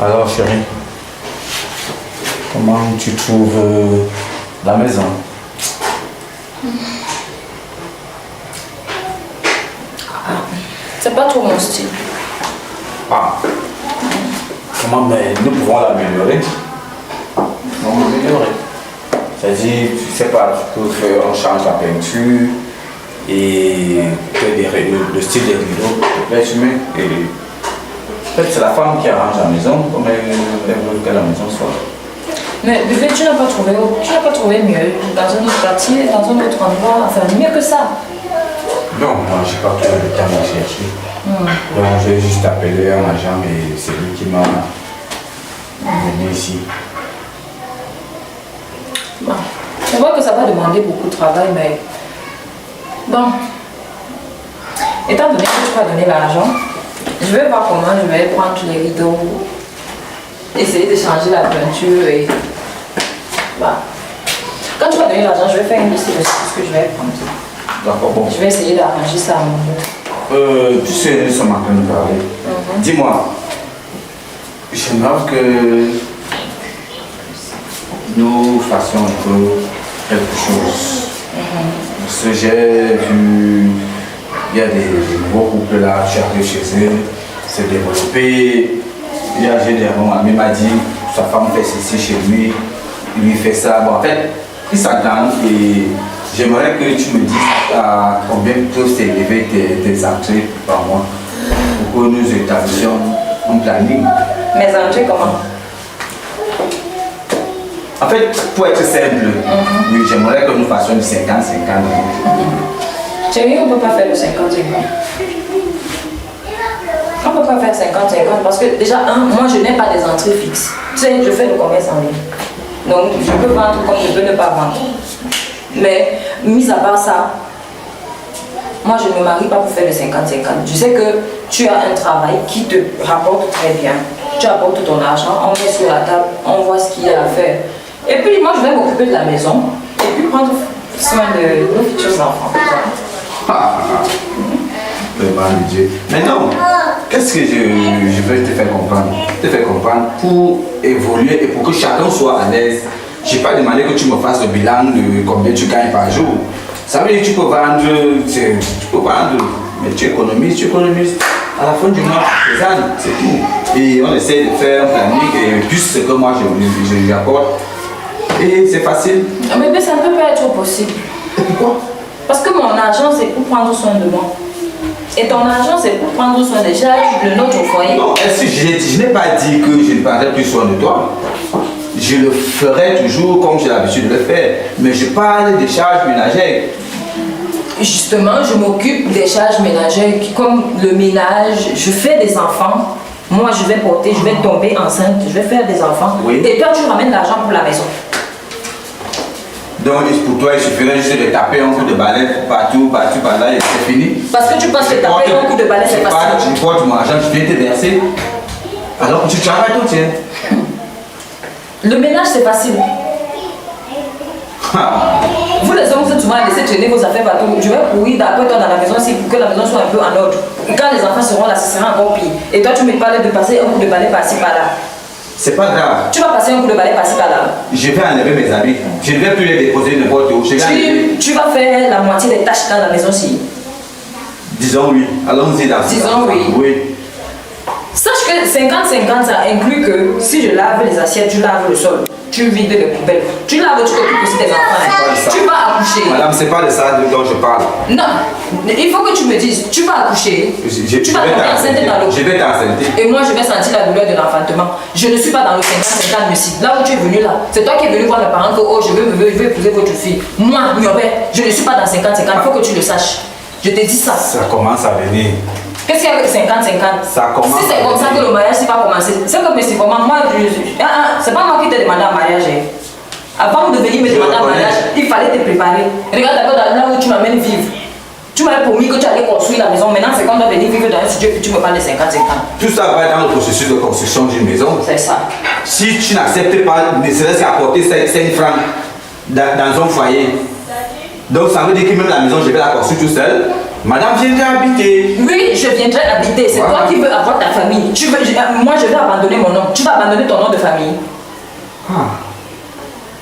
Alors chérie, comment tu trouves la maison? C'est pas trop mon style. Ah. Comment, mais nous pouvons l'améliorer. On va l'améliorer. C'est-à-dire, tu sais pas, on change la peinture et le style des rideaux, là tu mets. Et en fait, c'est la femme qui arrange la maison, comme elle veut que la maison soit. Mais bébé, tu n'as pas trouvé mieux dans un autre quartier, dans un autre endroit, enfin mieux que ça. Non, moi j'ai pas trouvé le temps de chercher. Donc j'ai juste appelé un agent et c'est lui qui m'a venu ici. Bon. Je vois que ça va demander beaucoup de travail, mais bon. Étant donné que tu vas donner l'argent, je vais voir comment je vais prendre les rideaux, essayer de changer la peinture et bah. Quand tu vas donner l'argent, je vais faire une liste de ce que je vais prendre. D'accord, bon. Je vais essayer d'arranger ça à mon tour. Tu sais, nous sommes en train de parler. Dis-moi, j'aimerais que nous fassions un peu quelque chose. Parce que j'ai vu, il y a des nouveaux couples là, tu arrives chez eux, c'est développé. J'ai des amis, il m'a dit, sa femme fait ceci chez lui, il lui fait ça. Bon, en fait, ils s'entendent et j'aimerais que tu me dises à combien peuvent s'élever tes entrées par mois pour que nous établissions un planning. Mes entrées comment? En fait, pour être simple, oui, j'aimerais que nous fassions du 50-50. Chérie, on ne peut pas faire le 50-50. On ne peut pas faire 50-50 parce que déjà, moi je n'ai pas des entrées fixes. Tu sais, je fais le commerce en ligne. Donc, je peux vendre comme je peux ne pas vendre. Mais, mis à part ça, moi je ne me marie pas pour faire le 50-50. Je sais que tu as un travail qui te rapporte très bien. Tu apportes ton argent, on met sur la table, on voit ce qu'il y a à faire. Et puis moi je vais m'occuper de la maison et puis prendre soin de nos futurs enfants. Vraiment, Dieu. Maintenant, qu'est-ce que je veux te faire comprendre? Te faire comprendre pour évoluer et pour que chacun soit à l'aise. Je n'ai pas demandé que tu me fasses le bilan de combien tu gagnes par jour. Ça veut dire que tu peux vendre, mais tu économises. À la fin du mois, c'est tout. Et on essaie de faire un planning et plus ce que moi je lui apporte. Et c'est facile. Mais ça ne peut pas être possible. Et pourquoi? Parce que mon argent c'est pour prendre soin de moi. Et ton argent c'est pour prendre soin des charges de notre foyer. Non, je n'ai pas dit que je ne prendrai plus soin de toi. Je le ferai toujours comme j'ai l'habitude de le faire. Mais je parle des charges ménagères. Justement, je m'occupe des charges ménagères comme le ménage. Je fais des enfants. Moi, je vais porter, je vais tomber enceinte, je vais faire des enfants. Oui. Et toi, tu ramènes l'argent pour la maison. Donc, pour toi, il suffirait juste de taper un coup de balai partout, par là, et c'est fini. Parce que tu penses que taper un coup de balai, c'est facile. Tu portes mon argent, je viens te verser. Alors que tu travailles tout, tiens. Le ménage, c'est facile. Vous les hommes, vous êtes souvent laissés traîner vos affaires partout. Je vais courir d'après toi dans la maison ici pour que la maison soit un peu en ordre. Et quand les enfants seront là, ce sera encore pire. Et toi, tu me parles de passer un coup de balai par-ci par-là. C'est pas grave. Tu vas passer un coup de balai par-ci par-là. Je vais enlever mes habits. Je ne vais plus les déposer n'importe où. Tu vas faire la moitié des tâches dans la maison ici. Disons oui. Allons-y dans Disons oui. Oui. Sache que 50-50, ça inclut que si je lave les assiettes, tu laves le sol. Tu vides les poubelles. Tu laves, tu t'occupes aussi des enfants. Tu vas accoucher. Madame, c'est pas de ça dont je parle. Non, il faut que tu me dises, tu vas accoucher. Tu vas tomber enceinte dans l'eau. Je vais t'enceinte. Et moi, je vais sentir la douleur de l'enfantement. Je ne suis pas dans le 50-50, mais si là où tu es venu là, c'est toi qui es venu voir mes parents que oh, je veux épouser votre fille. Moi, Niobé, je ne suis pas dans 50-50. Il faut que tu le saches. Je te dis ça. Ça commence à venir. Qu'est-ce qu'il y a avec 50-50? Ça commence. Si c'est comme ça que le mariage va commencer, c'est comme si vraiment moi, c'est pas moi qui t'ai demandé un mariage. Avant de venir me demander un mariage, il fallait te préparer. Regarde d'abord là où tu m'amènes vivre. Tu m'avais promis que tu allais construire la maison. Maintenant, c'est quand on doit venir vivre dans un studio et puis tu me parles de 50-50. Tout ça va être dans le processus de construction d'une maison. C'est ça. Si tu n'acceptes pas, ne serait-ce qu'apporter 5 francs dans un foyer, donc ça veut dire que même la maison, je vais la construire tout seul. Madame viendra habiter. Oui, je viendrai habiter. C'est toi qui veux avoir ta famille. Moi, je vais abandonner mon nom. Tu vas abandonner ton nom de famille. Ah,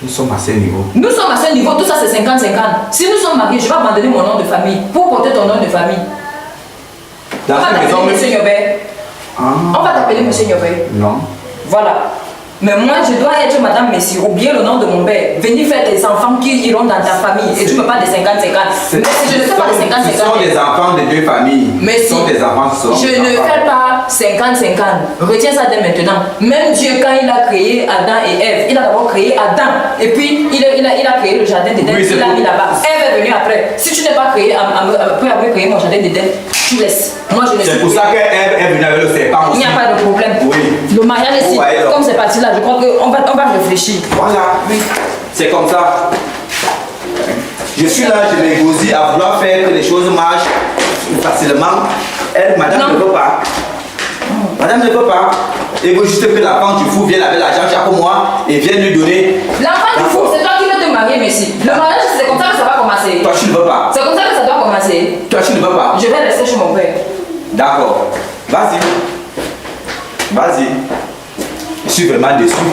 nous sommes à ce niveau. Nous sommes à ce niveau, tout ça c'est 50-50. Si nous sommes mariés, je vais abandonner mon nom de famille pour porter ton nom de famille. Dans on va t'appeler Monsieur Nyobé. On va t'appeler Monsieur Nyobé. Non. Voilà. Mais moi, je dois être Madame Messi, ou bien le nom de mon père. Venir faire des enfants qui iront dans ta famille. Et tu me parles de 50-50. Mais si je ne fais pas de 50-50. Ce sont des enfants de deux familles. Mais si ce sont des enfants, je ne fais pas 50-50. Retiens ça dès maintenant. Même Dieu, quand il a créé Adam et Ève, il a d'abord créé Adam. Et puis, il a créé le jardin d'Éden. Oui, il l'a mis là-bas. Ève est venue après. Si tu n'es pas créé, après avoir créé mon jardin d'Éden, tu laisses. Moi, je laisse. C'est pour ça qu'Ève est venue avec le serpent aussi. Il n'y a pas de problème. Oui. Le mariage ici, comme c'est parti là, je crois qu'on va réfléchir. Voilà. Oui. C'est comme ça. Je suis là, je m'égosille à vouloir faire que les choses marchent facilement. Elle, madame ne veut pas. Madame ne veut pas. Il veut juste que l'enfant du fou vienne avec l'argent chaque mois et vienne lui donner. L'enfant du fou, c'est toi qui veux te marier, Messi. Le mariage, c'est comme ça que ça va commencer. Toi, tu ne veux pas. C'est comme ça que ça doit commencer. Toi, tu ne veux pas. Je vais rester chez mon père. D'accord. Vas-y. Vas-y. Je suis vraiment déçu.